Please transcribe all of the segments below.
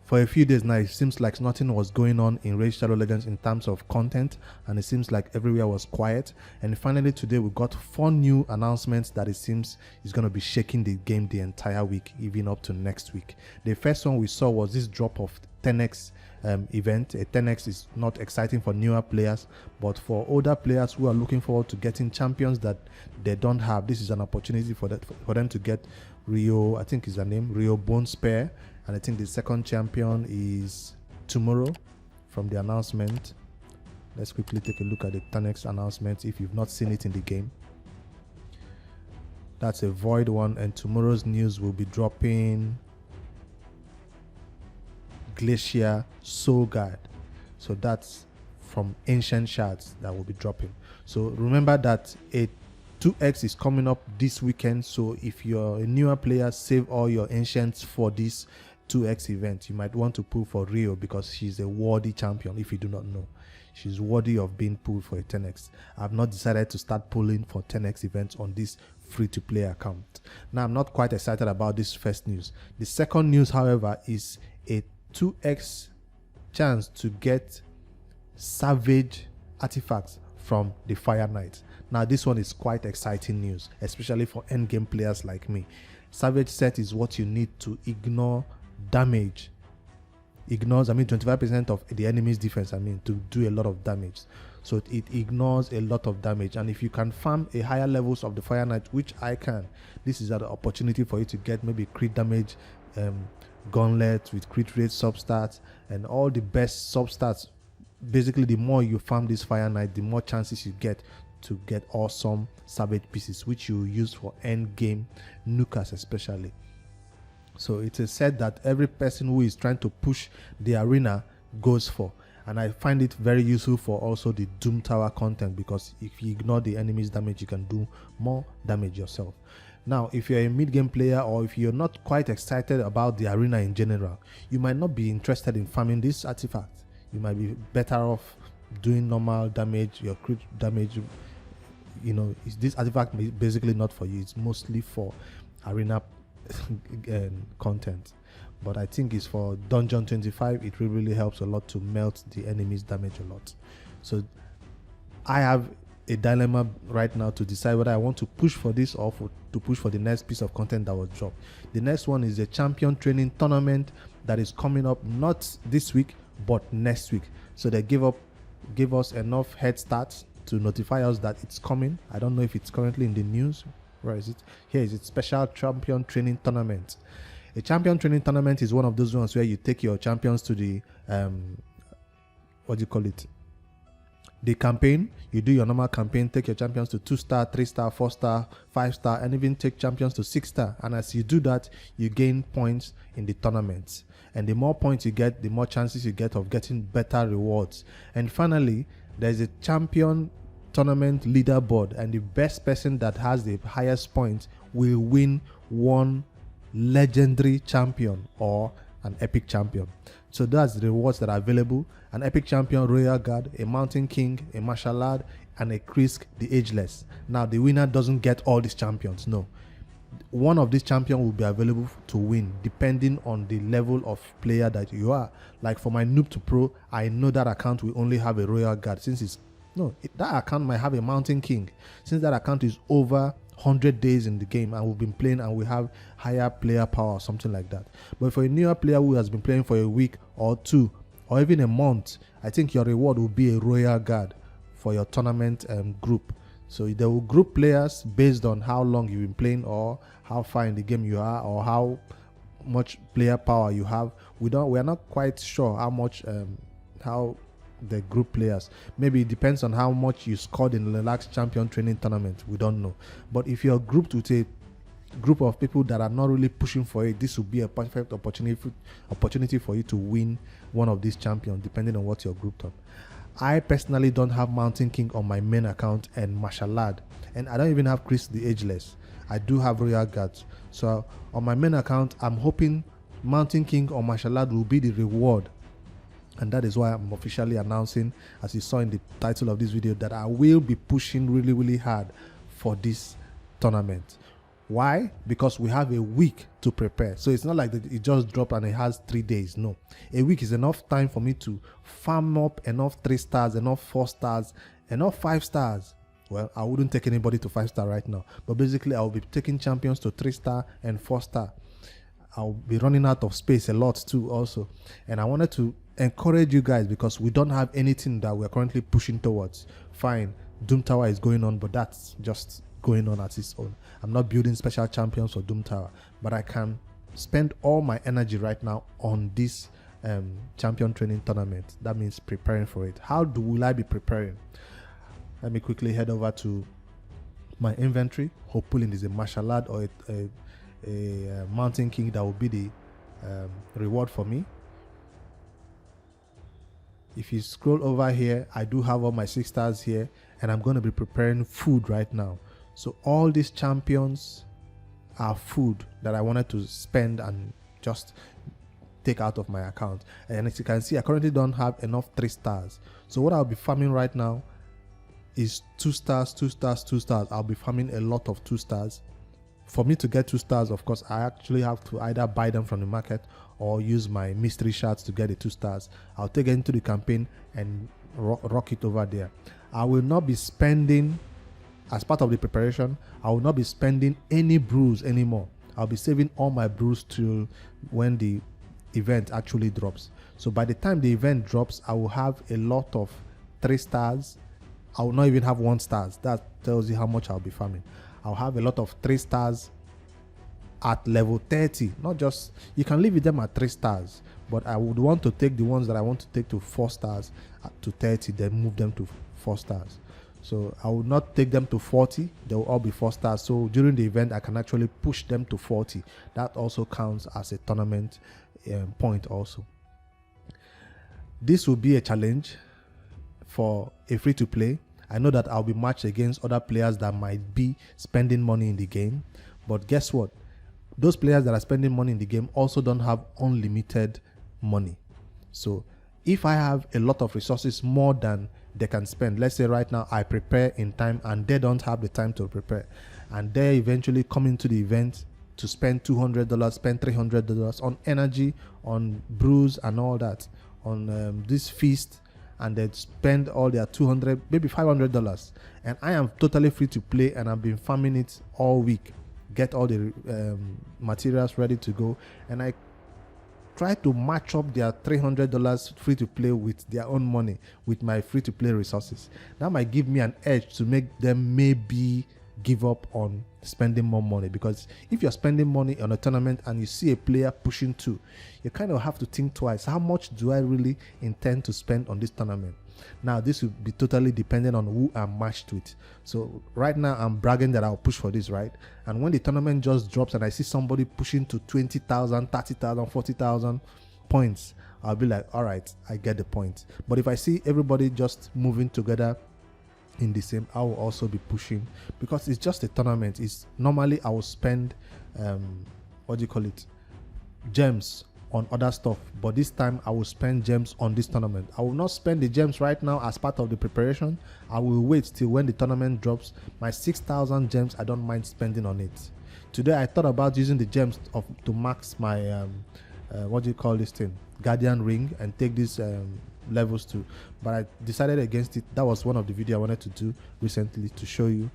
For a few days now, it seems like nothing was going on in Raid Shadow Legends in terms of content, and it seems like everywhere was quiet. And finally today we got 4 new announcements that it seems is going to be shaking the game the entire week, even up to next week. The first one we saw was this drop of 10x event. A 10x is not exciting for newer players, but for older players who are looking forward to getting champions that they don't have, this is an opportunity for them to get Rio, I think is the name, Rio Bone Spear. And I think the second champion is tomorrow from the announcement. Let's quickly take a look at the 10x announcement if you've not seen it in the game. That's a void one, and tomorrow's news will be dropping Glacier Soul Guard. So that's from Ancient Shards that will be dropping. So remember that a 2x is coming up this weekend. So if you're a newer player, save all your ancients for this 2x event. You might want to pull for Rio because she's a worthy champion. If you do not know, she's worthy of being pulled for a 10x. I've not decided to start pulling for 10x events on this free-to-play account. Now, I'm not quite excited about this first news. The second news, however, is a 2x chance to get Savage artifacts from the Fire Knight. Now, this one is quite exciting news, especially for endgame players like me. Savage set is what you need to ignore damage. Ignores, 25% of the enemy's defense, to do a lot of damage. So it ignores a lot of damage. And if you can farm a higher levels of the Fire Knight, which I can, this is an opportunity for you to get maybe crit damage, gauntlet with crit rate substats, and all the best substats. Basically, the more you farm this Fire Knight, the more chances you get to get awesome Savage pieces, which you use for end game nukas especially. So it is said that every person who is trying to push the arena goes for, and I find it very useful for also the Doom Tower content, because if you ignore the enemy's damage, you can do more damage yourself. Now, if you're a mid-game player, or if you're not quite excited about the arena in general, you might not be interested in farming this artifact. You might be better off doing normal damage, your crit damage. This artifact is basically not for you. It's mostly for arena content. But I think it's for Dungeon 25. It really helps a lot to melt the enemy's damage a lot. So I have a dilemma right now to decide whether I want to push for this or to push for the next piece of content that was dropped. The next one is a champion training tournament that is coming up not this week but next week. So they give us enough head start to notify us that it's coming. I don't know if it's currently in the news. Where is it? Here is it. Special champion training tournament. A champion training tournament is one of those ones where you take your champions to the the campaign. You do your normal campaign, take your champions to 2-star, 3-star, 4-star, 5-star, and even take champions to 6-star. And as you do that, you gain points in the tournaments. And the more points you get, the more chances you get of getting better rewards. And finally, there's a champion tournament leaderboard, and the best person that has the highest points will win one legendary champion or an epic champion. So that's the rewards that are available: an epic champion, royal guard, a mountain king, a martial lad, and a Krisk, the ageless. Now the winner doesn't get all these champions. No, one of these champions will be available to win depending on the level of player that you are. Like for my noob to pro, I know that account will only have a royal guard, since that account might have a mountain king, since that account is over 100 days in the game and we've been playing and we have higher player power or something like that. But for a newer player who has been playing for a week or two or even a month, I think your reward will be a royal guard for your tournament group. So they will group players based on how long you've been playing or how far in the game you are or how much player power you have. We are not quite sure how much how the group players. Maybe it depends on how much you scored in the last champion training tournament. We don't know. But if you're grouped with a group of people that are not really pushing for it, this will be a perfect opportunity for you to win one of these champions, depending on what you're grouped on. I personally don't have Mountain King on my main account and Martial Lad, and I don't even have Krisk the Ageless. I do have Royal Guards. So on my main account, I'm hoping Mountain King or Martial Lad will be the reward. And that is why I'm officially announcing, as you saw in the title of this video, that I will be pushing really, really hard for this tournament. Why? Because we have a week to prepare. So it's not like it just dropped and it has 3 days. No. A week is enough time for me to farm up enough 3 stars, enough 4 stars, enough 5 stars. Well, I wouldn't take anybody to 5 star right now. But basically, I'll be taking champions to 3 star and 4 star. I'll be running out of space a lot too also. And I wanted to encourage you guys because we don't have anything that we're currently pushing towards. Fine, Doom Tower is going on, but that's just going on at its own. I'm not building special champions for Doom Tower, but I can spend all my energy right now on this champion training tournament. That means preparing for it. How will I be preparing? Let me quickly head over to my inventory. Hopefully there's a martial art or a mountain king that will be the reward for me. If you scroll over here, I do have all my 6 stars here, and I'm going to be preparing food right now. So all these champions are food that I wanted to spend and just take out of my account. And as you can see, I currently don't have enough 3 stars. So what I'll be farming right now is 2 stars, 2 stars, 2 stars. I'll be farming a lot of 2 stars. For me to get 2 stars, of course, I actually have to either buy them from the market or use my mystery shards to get the 2 stars. I'll take it into the campaign and rock it over there. I will not be spending, as part of the preparation, I will not be spending any brews anymore. I'll be saving all my brews till when the event actually drops. So by the time the event drops, I will have a lot of 3 stars. I will not even have 1 stars. That tells you how much I'll be farming. I'll have a lot of 3 stars at level 30. Not just, you can leave with them at 3 stars, but I would want to take the ones that I want to take to 4 stars to 30, then move them to 4 stars. So I will not take them to 40. They will all be 4 stars. So during the event, I can actually push them to 40. That also counts as a tournament point also. This will be a challenge for a free-to-play. I know that I'll be matched against other players that might be spending money in the game. But guess what? Those players that are spending money in the game also don't have unlimited money. So if I have a lot of resources more than they can spend, let's say right now I prepare in time and they don't have the time to prepare, and they eventually come into the event to spend $200, spend $300 on energy, on brews and all that, on this feast, and they spend all their $200, maybe $500, and I am totally free to play and I've been farming it all week, get all the materials ready to go, and I try to match up their $300 free to play with their own money, with my free to play resources. That might give me an edge to make them maybe give up on spending more money, because if you're spending money on a tournament and you see a player pushing 2, you kind of have to think twice. How much do I really intend to spend on this tournament? Now this will be totally dependent on who I'm matched with. So right now I'm bragging that I'll push for this, right? And when the tournament just drops and I see somebody pushing to 20,000, 30,000, 40,000 points, I'll be like, all right, I get the point. But if I see everybody just moving together in the same, I will also be pushing, because it's just a tournament. It's normally I will spend gems on other stuff, but this time I will spend gems on this tournament. I will not spend the gems right now as part of the preparation. I will wait till when the tournament drops. My 6,000 gems, I don't mind spending on it. Today I thought about using the gems to max my guardian ring, and take these levels too, but I decided against it. That was one of the videos I wanted to do recently to show you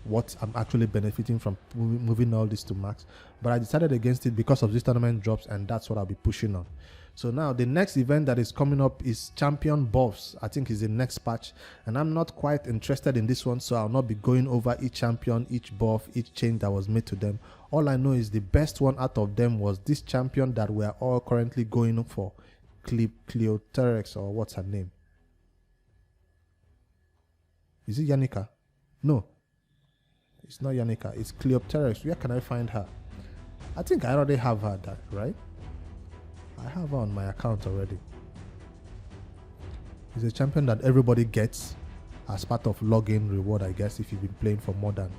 what I'm actually benefiting from moving all this to max, but I decided against it because of this tournament drops, and that's what I'll be pushing on. So now the next event that is coming up is champion buffs. I think is the next patch, and I'm not quite interested in this one, so I'll not be going over each champion, each buff, each change that was made to them. All I know is the best one out of them was this champion that we're all currently going for, Cleopteryx, or what's her name? Is it Yannicka? No, it's not Yannicka, it's Cleopteryx. Where can I find her? I think I already have her, right? I have her on my account already. It's a champion that everybody gets as part of login reward, I guess, if you've been playing for more than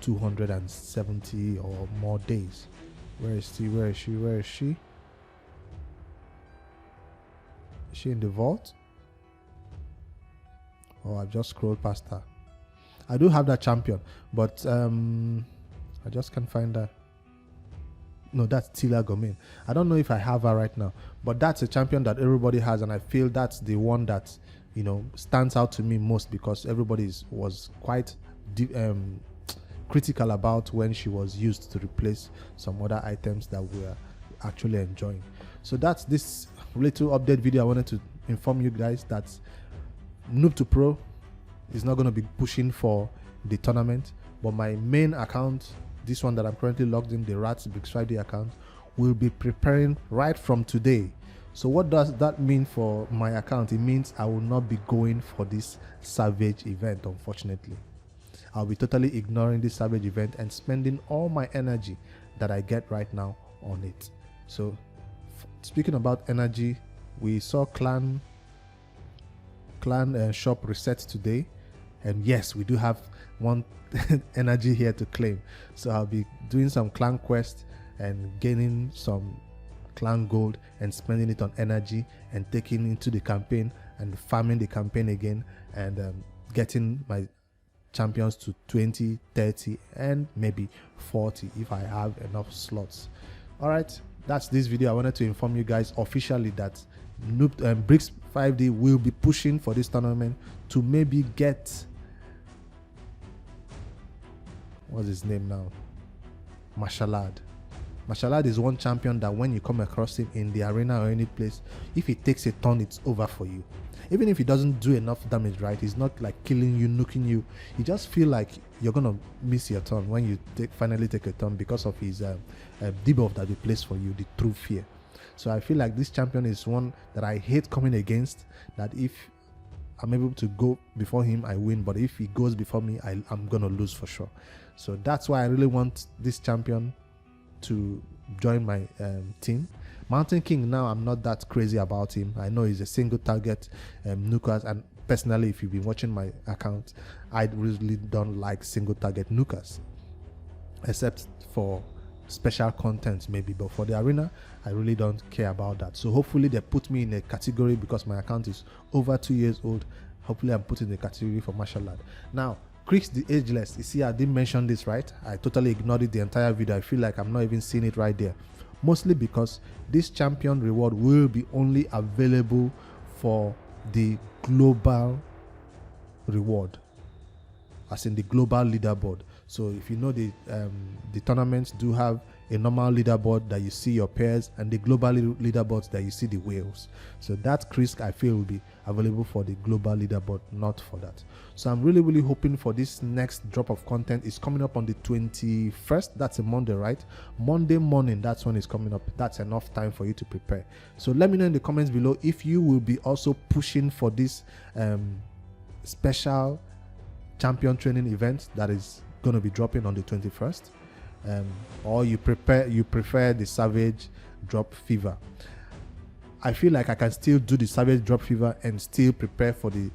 270 or more days. Where is she? Where is she? Where is she? Is she in the vault? Oh, I've just scrolled past her. I do have that champion, but I just can't find that. No, that's Tila Gomin. I don't know if I have her right now, but that's a champion that everybody has, and I feel that's the one that, you know, stands out to me most, because everybody was quite critical about when she was used to replace some other items that we are actually enjoying. So that's this little update video. I wanted to inform you guys that Noob to Pro is not going to be pushing for the tournament, but my main account, this one that I'm currently logged in, the Rats Bricks Friday account, will be preparing right from today. So what does that mean for my account? It means I will not be going for this Savage event, unfortunately. I'll be totally ignoring this Savage event and spending all my energy that I get right now on it. So speaking about energy, we saw clan shop reset today, and yes, we do have one energy here to claim. So I'll be doing some clan quest and gaining some clan gold and spending it on energy and taking into the campaign and farming the campaign again, and getting my champions to 20, 30, and maybe 40 if I have enough slots. All right, that's this video. I wanted to inform you guys officially that Bricks 5D will be pushing for this tournament to maybe get, what's his name now, Mashalad. Mashalad is one champion that when you come across him in the arena or any place, if he takes a turn, it's over for you. Even if he doesn't do enough damage, right? He's not like killing you, nuking you. You just feel like you're gonna miss your turn when you finally take a turn, because of his debuff that he plays for you, the True Fear. So I feel like this champion is one that I hate coming against, that if I'm able to go before him, I win, but if he goes before me, I'm gonna lose for sure. So that's why I really want this champion to join my team. Mountain King, now I'm not that crazy about him. I know he's a single target nukers, and personally, if you've been watching my account, I really don't like single target nukers, except for special content maybe, but for the arena, I really don't care about that. So hopefully they put me in a category, because my account is over 2 years old. Hopefully I'm put in the category for martial art. Now Krisk the ageless, you see I didn't mention this, right? I totally ignored it the entire video. I feel like I'm not even seeing it right there, mostly because this champion reward will be only available for the global reward, as in the global leaderboard. So if you know, the tournaments do have a normal leaderboard that you see your pairs, and the global leaderboards that you see the whales. So that Krisk, I feel, will be available for the global leaderboard, not for that. So I'm really hoping for this next drop of content. Is coming up on the 21st. That's a Monday, right? Monday morning, that's when it's coming up. That's enough time for you to prepare. So let me know in the comments below if you will be also pushing for this special champion training event that is going to be dropping on the 21st, or you prefer the Savage Drop Fever. I feel like I can still do the Savage Drop Fever and still prepare for the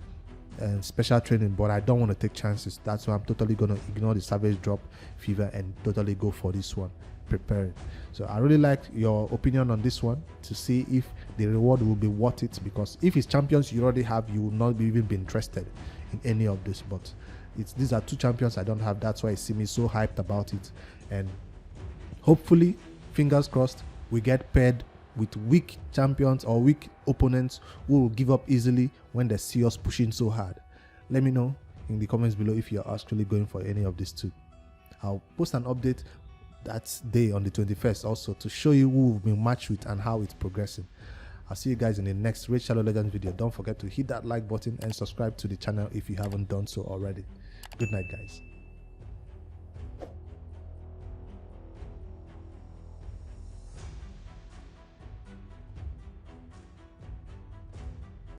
special training, but I don't want to take chances. That's why I'm totally going to ignore the Savage Drop Fever and totally go for this one, preparing. So I really like your opinion on this one, to see if the reward will be worth it, because if it's champions you already have, you will not even be interested in any of this. But these are two champions I don't have. That's why you see me so hyped about it, and hopefully, fingers crossed, we get paired with weak champions or weak opponents who will give up easily when they see us pushing so hard. Let me know in the comments below if you're actually going for any of these two. I'll post an update that day on the 21st also, to show you who we've been matched with and how it's progressing. I'll see you guys in the next Raid Shadow Legends video. Don't forget to hit that like button and subscribe to the channel if you haven't done so already. Good night, guys.